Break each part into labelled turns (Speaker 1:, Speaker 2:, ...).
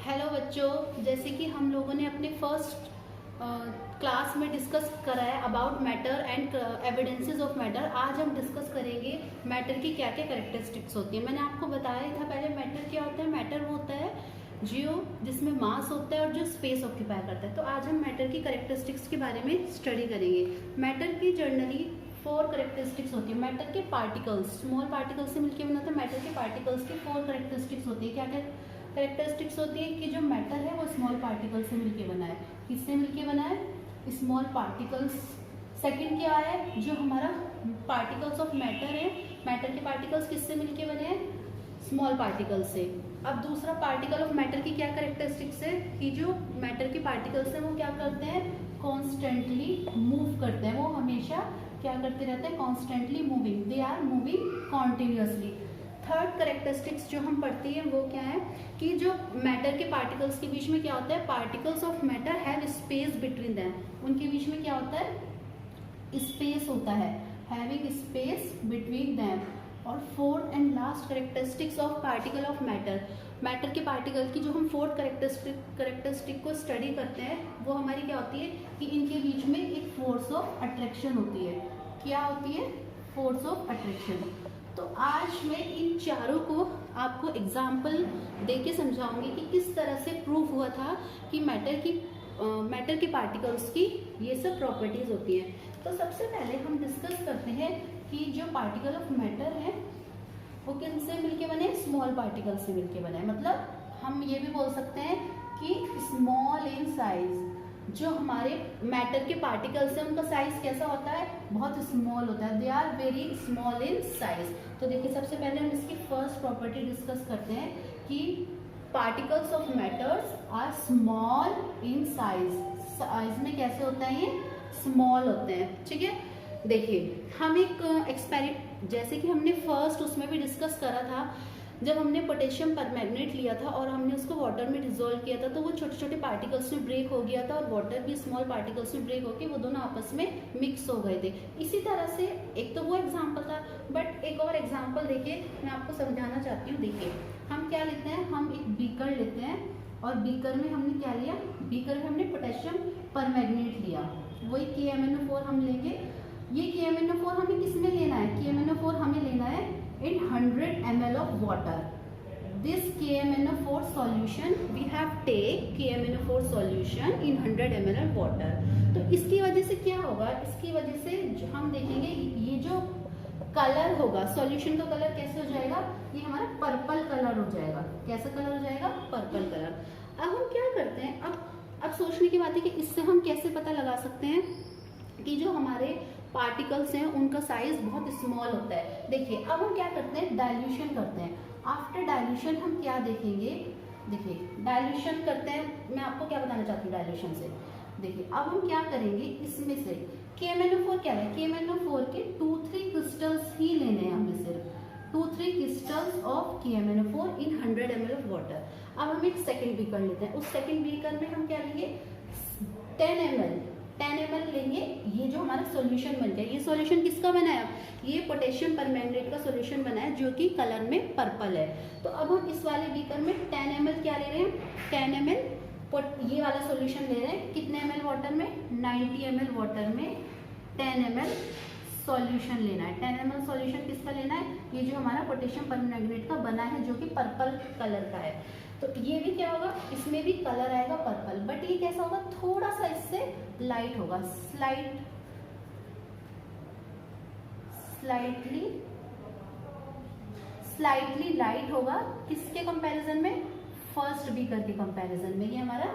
Speaker 1: Hello बच्चों, जैसे कि हम लोगों ने अपने फर्स्ट क्लास में डिस्कस करा है about matter and evidences of matter. आज हम डिस्कस करेंगे मैटर की क्या क्या कैरेक्टरिस्टिक्स होती है। मैंने आपको बताया ही था पहले मैटर क्या होता है। मैटर वो होता है जिसमें मास होता है और जो स्पेस ऑक्यूपाई करता है। तो आज हम मैटर की कैरेक्टरिस्टिक्स के बारे में स्टडी करेंगे। मैटर की जनरली 4 कैरेक्टरिस्टिक्स होती है। मैटर के पार्टिकल्स, स्मॉल पार्टिकल्स से मिलकर बना था। मैटर के पार्टिकल्स की 4 कैरेक्टरिस्टिक्स होती है। क्या क्या कैरेक्टरिस्टिक्स होती है कि जो मैटर है वो स्मॉल पार्टिकल से मिलके बना है। किससे मिलके बना है? Small particles. सेकंड क्या है? जो हमारा पार्टिकल्स ऑफ मैटर है, मैटर के पार्टिकल्स किससे मिलके बने हैं? स्मॉल पार्टिकल से। अब दूसरा पार्टिकल ऑफ मैटर की क्या कैरेक्टरिस्टिक्स है कि जो मैटर के पार्टिकल्स हैं वो क्या करते हैं? कॉन्स्टेंटली मूव करते हैं। वो हमेशा क्या करते रहते हैं? Constantly moving, they are moving continuously. Third characteristics जो हम पढ़ती है वो क्या है कि जो मैटर के पार्टिकल्स के बीच में क्या होता है? Particles of matter have space between them. उनके बीच में क्या होता है? स्पेस होता है, हैविंग स्पेस बिटवीन देम। और fourth and last characteristics of particle of matter, matter के पार्टिकल की जो हम फोर्थ कैरेक्टरिस्टिक को स्टडी करते हैं वो हमारी क्या होती है कि इनके बीच में एक फोर्स ऑफ अट्रैक्शन होती है। क्या होती है? Force of attraction. तो आज मैं इन चारों को आपको एग्जाम्पल देके समझाऊंगी कि किस तरह से प्रूफ हुआ था कि मैटर के पार्टिकल्स की ये सब प्रॉपर्टीज होती हैं। तो सबसे पहले हम डिस्कस करते हैं कि जो पार्टिकल ऑफ मैटर है वो किनसे मिलके बने? स्मॉल पार्टिकल से मिलके बने। मतलब हम ये भी बोल सकते हैं कि स्मॉल इन साइज जो हमारे मैटर के पार्टिकल्स हैं उनका साइज कैसा होता है? बहुत स्मॉल होता है। They are very small in size. तो देखिए सबसे पहले हम इसकी फर्स्ट प्रॉपर्टी डिस्कस करते हैं कि particles of matters are small in size. Size में कैसे होता है? ये स्मॉल होते हैं। ठीक है, देखिए हम एक जैसे कि हमने फर्स्ट उसमें भी डिस्कस करा था जब हमने पोटेशियम परमैंगनेट लिया था और हमने उसको वाटर में डिसॉल्व किया था, तो वो छोटे छोटे पार्टिकल्स में ब्रेक हो गया था और वाटर भी स्मॉल पार्टिकल्स में ब्रेक होकर वो दोनों आपस में मिक्स हो गए थे। इसी तरह से एक तो वो एग्जांपल था, बट एक और एग्जांपल देखिए मैं आपको समझाना चाहती हूँ। देखिए हम क्या लेते हैं, हम एक बीकर लेते हैं और बीकर में हमने क्या लिया? बीकर में हमने पोटेशियम परमैंगनेट लिया, वही KMnO4 हम लेंगे। ये KMnO4 हमें किस में लेना है? KMnO4 हमें लेना है in 100 ml of water. This KMnO4 solution we have take KMnO4 solution in 100 ml of water. तो इसकी वजह से क्या होगा? इसकी वजह से हम देखेंगे ये जो कलर होगा, सॉल्यूशन का कलर कैसे हो जाएगा? ये हमारा पर्पल कलर हो जाएगा। कैसा कलर हो जाएगा? Purple colour. अब हम क्या करते हैं? अब सोचने की बात है कि इससे हम कैसे पता लगा सकते हैं कि जो हमारे पार्टिकल्स हैं उनका साइज बहुत स्मॉल होता है। देखिए अब हम क्या करते हैं? डाइल्यूशन करते हैं। आफ्टर डाइल्यूशन हम क्या देखेंगे? देखिए डाइल्यूशन करते हैं, मैं आपको क्या बताना चाहती हूँ डाइल्यूशन से। देखिए अब हम क्या करेंगे, इसमें से KMnO4 क्या है? KMnO4 के 2-3 क्रिस्टल्स ही लेने हैं हमें, सिर्फ 2-3 crystals of KMnO4 in 100 ml of water. अब हम एक सेकेंड बीकर लेते हैं। उस सेकेंड बीकर में हम क्या लेंगे? 10 ml लेंगे। ये जो हमारा सॉल्यूशन बन गया, ये सॉल्यूशन किसका बनाया? ये पोटेशियम परमैंगनेट का सॉल्यूशन बनाया जो कि कलर में पर्पल है। तो अब हम इस वाले बीकर में 10 ml क्या ले रहे हैं? 10 ml ये वाला सॉल्यूशन ले रहे हैं। कितने ml वाटर में? 90 ml वाटर में 10 ml सॉल्यूशन लेना है। 10 ml सॉल्यूशन किसका लेना है? ये जो हमारा पोटेशियम परमैंगनेट का बना है जो कि पर्पल कलर का है। तो ये भी क्या होगा? इसमें भी कलर आएगा पर्पल, बट ये कैसा होगा? थोड़ा सा इससे लाइट होगा, स्लाइटली लाइट होगा। किसके कंपैरिजन में? फर्स्ट बीकर के कंपैरिजन में ये हमारा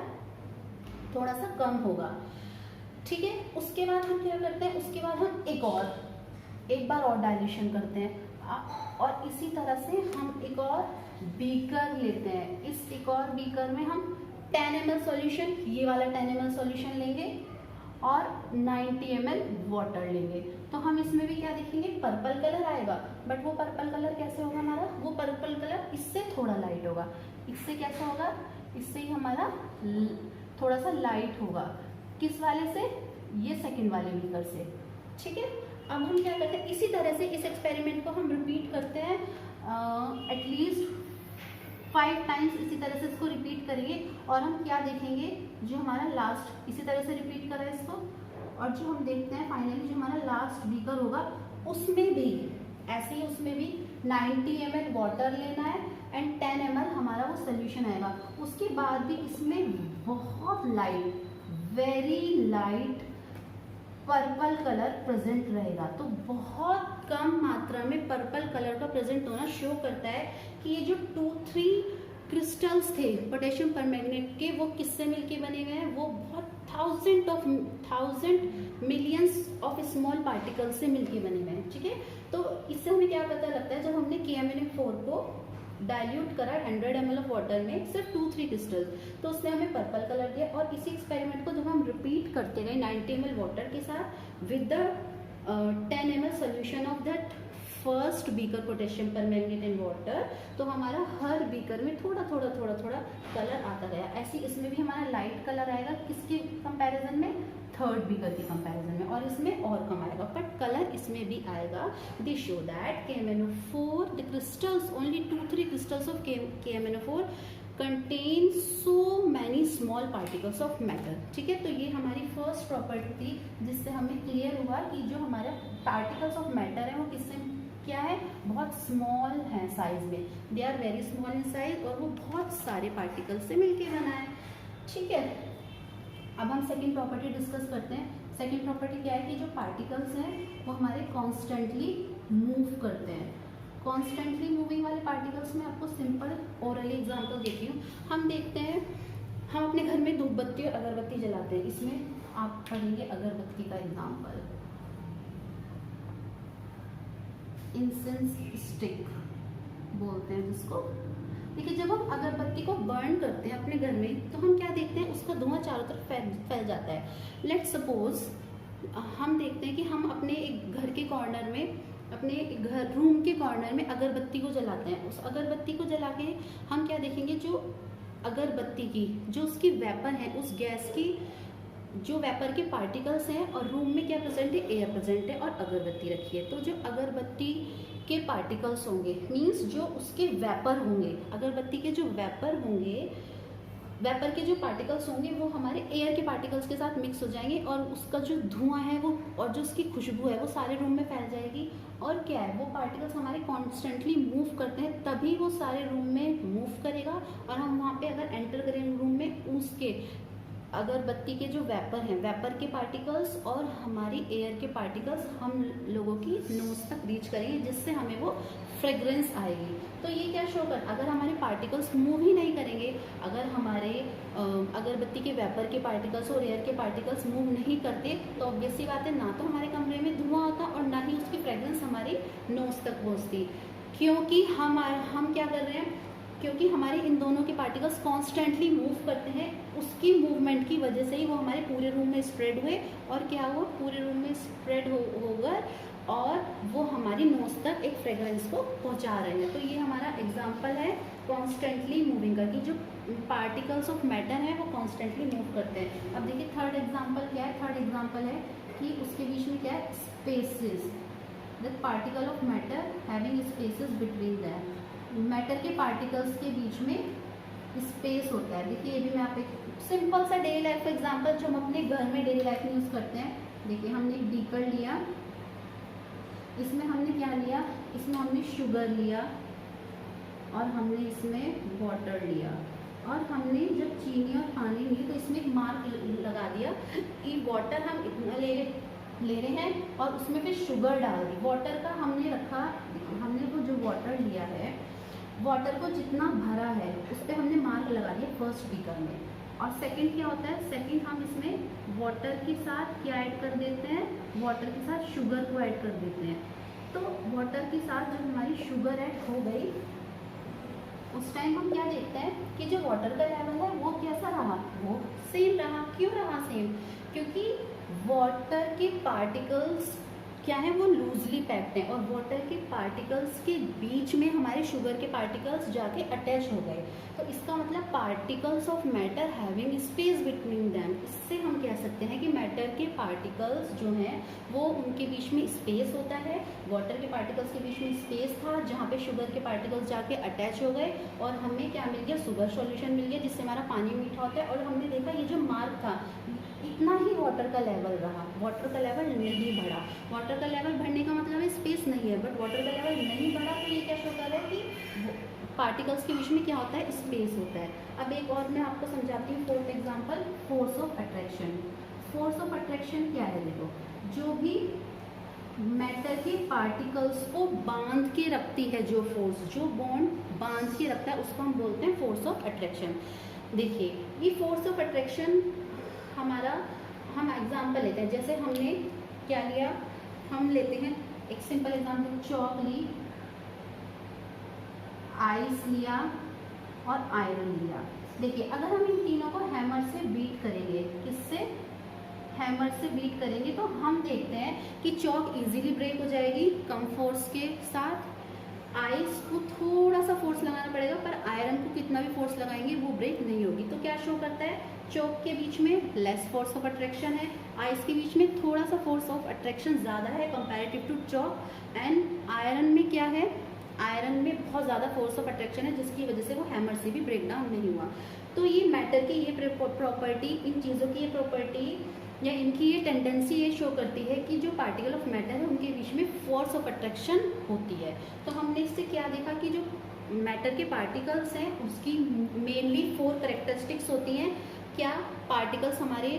Speaker 1: थोड़ा सा कम होगा। ठीक है, उसके बाद हम क्या करते हैं? उसके बाद हम एक बार और डाइल्यूशन करते हैं और इसी तरह से हम एक और बीकर लेते हैं। इस एक और बीकर में हम 10 ml सॉल्यूशन, ये वाला 10 ml सॉल्यूशन लेंगे और 90 ml वाटर लेंगे। तो हम इसमें भी क्या देखेंगे? पर्पल कलर आएगा, बट वो पर्पल कलर कैसे होगा हमारा? वो पर्पल कलर इससे थोड़ा लाइट होगा। इससे कैसा होगा? इससे ही हमारा थोड़ा सा लाइट होगा। किस वाले से? ये सेकंड वाले बीकर से। ठीक है, अब हम क्या करते हैं? इसी तरह से इस एक्सपेरिमेंट को हम रिपीट करते हैं एटलीस्ट 5 टाइम्स इसी तरह से इसको रिपीट करेंगे और हम क्या देखेंगे, जो हमारा लास्ट इसी तरह से रिपीट करा है इसको, और जो हम देखते हैं फाइनली जो हमारा लास्ट बीकर होगा उसमें भी ऐसे ही, उसमें भी 90 ml वाटर लेना है एंड 10 ml हमारा वो सोल्यूशन आएगा। उसके बाद भी इसमें बहुत light, very light purple colour present रहेगा। तो बहुत कम मात्रा में पर्पल कलर का प्रेजेंट होना शो करता है कि ये जो 2-3 क्रिस्टल्स थे पोटेशियम परमैंगनेट के, वो किससे मिलके बने हुए हैं, वो बहुत thousand millions of small particle से मिलके बने हुए हैं। ठीक है, तो इससे हमें क्या पता लगता है, जब हमने KMnO4 को डाइल्यूट करा 100 ml ऑफ वाटर में सिर्फ 2-3 क्रिस्टल, तो उसने हमें पर्पल कलर दिया। और इसी एक्सपेरिमेंट को जब हम रिपीट करते गए 90 ml वाटर के साथ with the 10 ml solution of that first beaker potassium permanganate and water, तो हमारा हर बीकर में थोड़ा थोड़ा कलर आता गया। ऐसे इसमें भी हमारा लाइट कलर आएगा, किसके कंपैरिजन में, थर्ड बीकर के कंपैरिजन में, और इसमें और कम आएगा, बट कलर इसमें भी आएगा। दे show that KMnO4 the crystals, only 2-3 crystals of KMnO4 contain so many small particles of matter. ठीक है, तो ये हमारी फर्स्ट प्रॉपर्टी थी जिससे हमें क्लियर हुआ कि जो हमारे पार्टिकल्स ऑफ मैटर है वो किससे क्या है, बहुत स्मॉल है साइज में, they are very small in size, और वो बहुत सारे पार्टिकल्स से मिलके बना है। ठीक है, अब हम सेकंड प्रॉपर्टी डिस्कस करते हैं। सेकंड प्रॉपर्टी क्या है कि जो पार्टिकल्स हैं वो हमारे कॉन्स्टेंटली मूव करते हैं। कॉन्स्टेंटली मूविंग वाले पार्टिकल्स में आपको सिंपल ओरली एग्जांपल देती हूँ। हम देखते हैं, हम अपने घर में धूप बत्ती और अगरबत्ती जलाते हैं, इसमें आप पढ़ेंगे अगरबत्ती का एग्जाम्पल, इंसेंस स्टिक बोलते हैं जिसको। देखिए, जब हम अगरबत्ती को बर्न करते हैं अपने घर में, तो हम क्या देखते हैं, उसका धुआं चारों तरफ फैल जाता है। लेट्स सपोज हम देखते हैं कि हम अपने एक घर के कॉर्नर में, अपने घर रूम के कॉर्नर में अगरबत्ती को जलाते हैं। उस अगरबत्ती को जला के हम क्या देखेंगे, जो अगरबत्ती की जो उसकी वेपर है, उस गैस की जो वेपर के पार्टिकल्स हैं, और रूम में क्या प्रेजेंट है, एयर प्रेजेंट है, और अगरबत्ती रखी है। तो जो अगरबत्ती के पार्टिकल्स होंगे, मींस जो उसके वेपर होंगे, अगरबत्ती के जो वेपर होंगे, वेपर के जो पार्टिकल्स होंगे वो हमारे एयर के पार्टिकल्स के साथ मिक्स हो जाएंगे, और उसका जो धुआं है वो, और जो उसकी खुशबू है वो सारे रूम में फैल जाएगी। और क्या है, वो पार्टिकल्स हमारे कॉन्स्टेंटली मूव करते हैं, तभी वो सारे रूम में मूव करेगा, और हम वहाँ पे अगर एंटर करेंगे रूम में, उसके अगरबत्ती के जो वेपर हैं, वेपर के पार्टिकल्स और हमारी एयर के पार्टिकल्स हम लोगों की नोज तक रीच करेंगे, जिससे हमें वो फ्रेग्रेंस आएगी। तो ये क्या शो कर, अगर हमारे पार्टिकल्स मूव ही नहीं करेंगे, अगर हमारे अगरबत्ती के वेपर के पार्टिकल्स और एयर के पार्टिकल्स मूव नहीं करते, तो ऑब्वियसली बात है, ना तो हमारे कमरे में धुआं होता और ना ही उसकी फ्रेग्रेंस हमारी नोज तक पहुँचती। क्योंकि हम क्या कर रहे हैं, क्योंकि हमारे इन दोनों के पार्टिकल्स कॉन्स्टेंटली मूव करते हैं, उसकी मूवमेंट की वजह से ही वो हमारे पूरे रूम में स्प्रेड हुए, और क्या हुआ, पूरे रूम में स्प्रेड होगा, और वो हमारी नोज तक एक फ्रेग्रेंस को पहुंचा रहे हैं। तो ये हमारा एग्जांपल है कॉन्स्टेंटली मूविंग का, कि जो पार्टिकल्स ऑफ मैटर हैं वो कॉन्स्टेंटली मूव करते हैं। अब देखिए थर्ड एग्जांपल क्या है, थर्ड एग्जांपल है कि उसके बीच में क्या है, spaces, the particle of matter having spaces between that, matter के पार्टिकल्स के बीच में स्पेस होता है। देखिए, ये भी मैं आप एक सिंपल सा डेली लाइफ का एग्जांपल जो हम अपने घर में डेली लाइफ में यूज़ करते हैं। देखिए, हमने एक बीकर लिया, इसमें हमने क्या लिया, इसमें हमने शुगर लिया, और हमने इसमें वाटर लिया, और हमने जब चीनी और पानी ली तो इसमें एक मार्क लगा दिया कि वाटर हम इतना ले रहे हैं, और उसमें फिर शुगर डाल दी। वाटर का हमने रखा, हमने वो जो वाटर लिया है, वाटर को जितना भरा है उस पर हमने मार्क लगा दिया फर्स्ट बीकर में। और सेकंड क्या होता है, सेकंड हम इसमें वाटर के साथ क्या ऐड कर देते हैं, वाटर के साथ शुगर को ऐड कर देते हैं। तो वाटर के साथ जब हमारी शुगर ऐड हो गई, उस टाइम हम क्या देखते हैं कि जो वाटर का लेवल है वो कैसा रहा, वो सेम रहा। क्यों रहा सेम, क्योंकि वाटर के पार्टिकल्स क्या है, वो लूजली पैक्ड हैं और वाटर के पार्टिकल्स के बीच में हमारे शुगर के पार्टिकल्स जाके अटैच हो गए। तो इसका मतलब particles of matter having space between them, इससे हम कह सकते हैं कि मैटर के पार्टिकल्स जो हैं वो उनके बीच में स्पेस होता है। वाटर के पार्टिकल्स के बीच में स्पेस था जहाँ पे शुगर के पार्टिकल्स जाके अटैच हो गए और हमें क्या मिल गया, शुगर सॉल्यूशन मिल गया, जिससे हमारा पानी मीठा होता है। और हमने देखा ये जो मार्क था इतना ही वाटर का लेवल रहा, वाटर का लेवल नहीं बढ़ा। वाटर का लेवल बढ़ने का मतलब है स्पेस नहीं है, बट वाटर का लेवल नहीं बढ़ा, तो ये क्या शो कर रहा है कि पार्टिकल्स के बीच में क्या होता है, स्पेस होता है। अब एक और मैं आपको समझाती हूँ, fourth example, force of attraction. Force of attraction क्या है, देखो, जो भी मैटर के पार्टिकल्स को बांध के रखती है, जो फोर्स, जो बॉन्ड बांध के रखता है, उसको हम बोलते हैं फोर्स ऑफ अट्रैक्शन। देखिए ये फोर्स ऑफ अट्रैक्शन हमारा, हम एग्जाम्पल लेते हैं, जैसे हमने क्या लिया, हम लेते हैं एक सिंपल एग्जाम्पल, चॉक ली, आइस लिया और आयरन लिया। देखिए अगर हम इन तीनों को हैमर से बीट करेंगे, किससे, हैमर से बीट करेंगे, तो हम देखते हैं कि चॉक इजीली ब्रेक हो जाएगी कम फोर्स के साथ। आइस को थोड़ा सा फोर्स लगाना पड़ेगा, पर आयरन को कितना भी फोर्स लगाएंगे वो ब्रेक नहीं होगी। तो क्या शो करता है, चॉक के बीच में लेस फोर्स ऑफ अट्रैक्शन है, आइस के बीच में थोड़ा सा फोर्स ऑफ अट्रैक्शन ज़्यादा है comparative to chalk, and iron में क्या है, आयरन में बहुत ज़्यादा फोर्स ऑफ अट्रैक्शन है, जिसकी वजह से वो हैमर से भी ब्रेक डाउन नहीं हुआ। तो ये मैटर की ये प्रॉपर्टी, इन चीज़ों की ये प्रॉपर्टी या इनकी ये टेंडेंसी ये शो करती है कि जो पार्टिकल ऑफ मैटर है उनके बीच में फोर्स ऑफ अट्रैक्शन होती है। तो हमने इससे क्या देखा कि जो मैटर के पार्टिकल्स हैं उसकी मेनली 4 करेक्टरिस्टिक्स होती हैं। क्या, पार्टिकल्स हमारे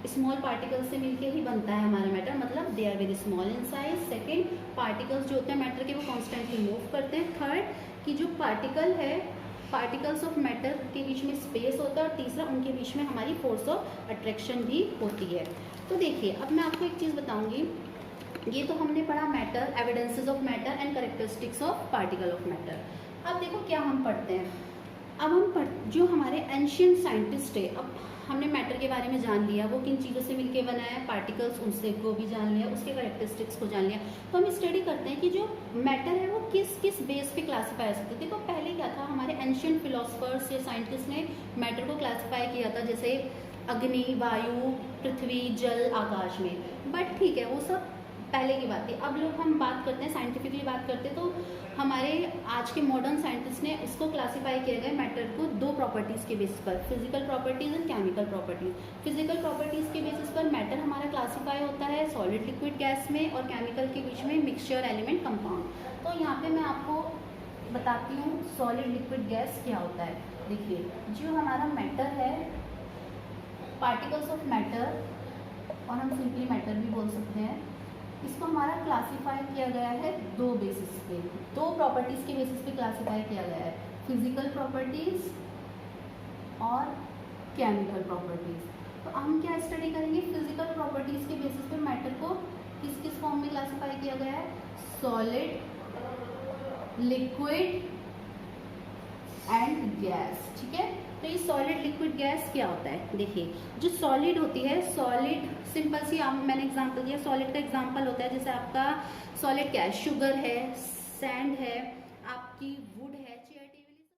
Speaker 1: स्मॉल पार्टिकल्स से मिलके ही बनता है हमारा मैटर, मतलब they are very small in size. Second, particles जो होते हैं मैटर के वो कॉन्स्टेंटली मूव करते हैं। थर्ड, कि जो पार्टिकल है, पार्टिकल्स ऑफ मैटर के बीच में स्पेस होता है। और तीसरा, उनके बीच में हमारी फोर्स ऑफ अट्रैक्शन भी होती है। तो देखिए अब मैं आपको एक चीज़ बताऊंगी, ये तो हमने पढ़ा matter, evidences of matter and characteristics of particle of matter. अब देखो क्या हम पढ़ते हैं, अब हम जो हमारे एंशियंट साइंटिस्ट है, अब हमने मैटर के बारे में जान लिया, वो किन चीज़ों से मिलके बना है, पार्टिकल्स, उनसे को भी जान लिया, उसके कैरेक्टरिस्टिक्स को जान लिया। तो हम स्टडी करते हैं कि जो मैटर है वो किस किस बेस पे क्लासीफाई हो सकते हैं। देखो पहले क्या था, हमारे एंशियंट फिलोसफर्स या साइंटिस्ट ने मैटर को क्लासीफाई किया था, जैसे अग्नि, वायु, पृथ्वी, जल, आकाश में। बट ठीक है, वो सब पहले की बात थी। अब लोग हम बात करते हैं, साइंटिफिकली बात करते हैं, तो हमारे आज के मॉडर्न साइंटिस्ट ने इसको क्लासीफाई किया गया मैटर को 2 प्रॉपर्टीज़ के बेसिस पर, physical properties and chemical properties. Physical properties के बेसिस पर मैटर हमारा क्लासीफाई होता है सॉलिड, लिक्विड, गैस में, और केमिकल के बीच में मिक्सचर, एलिमेंट, कंपाउंड। तो यहाँ पे मैं आपको बताती हूँ सॉलिड, लिक्विड, गैस क्या होता है। देखिए जो हमारा मैटर है, पार्टिकल्स ऑफ मैटर, और हम सिंपली मैटर भी बोल सकते हैं, इसको हमारा क्लासीफाई किया गया है 2 बेसिस पे, 2 प्रॉपर्टीज़ के बेसिस पे क्लासीफाई किया गया है, फिजिकल प्रॉपर्टीज़ और केमिकल प्रॉपर्टीज़। तो हम क्या स्टडी करेंगे, फिजिकल प्रॉपर्टीज़ के बेसिस पे मैटर को किस किस फॉर्म में क्लासीफाई किया गया है, सॉलिड, लिक्विड एंड गैस। ठीक है, तो ये सॉलिड, लिक्विड, गैस क्या होता है। देखिए जो सॉलिड होती है, सॉलिड सिंपल सी मैंने एग्जांपल दिया, सॉलिड का एग्जांपल होता है, जैसे आपका सॉलिड क्या है, शुगर है, सैंड है, आपकी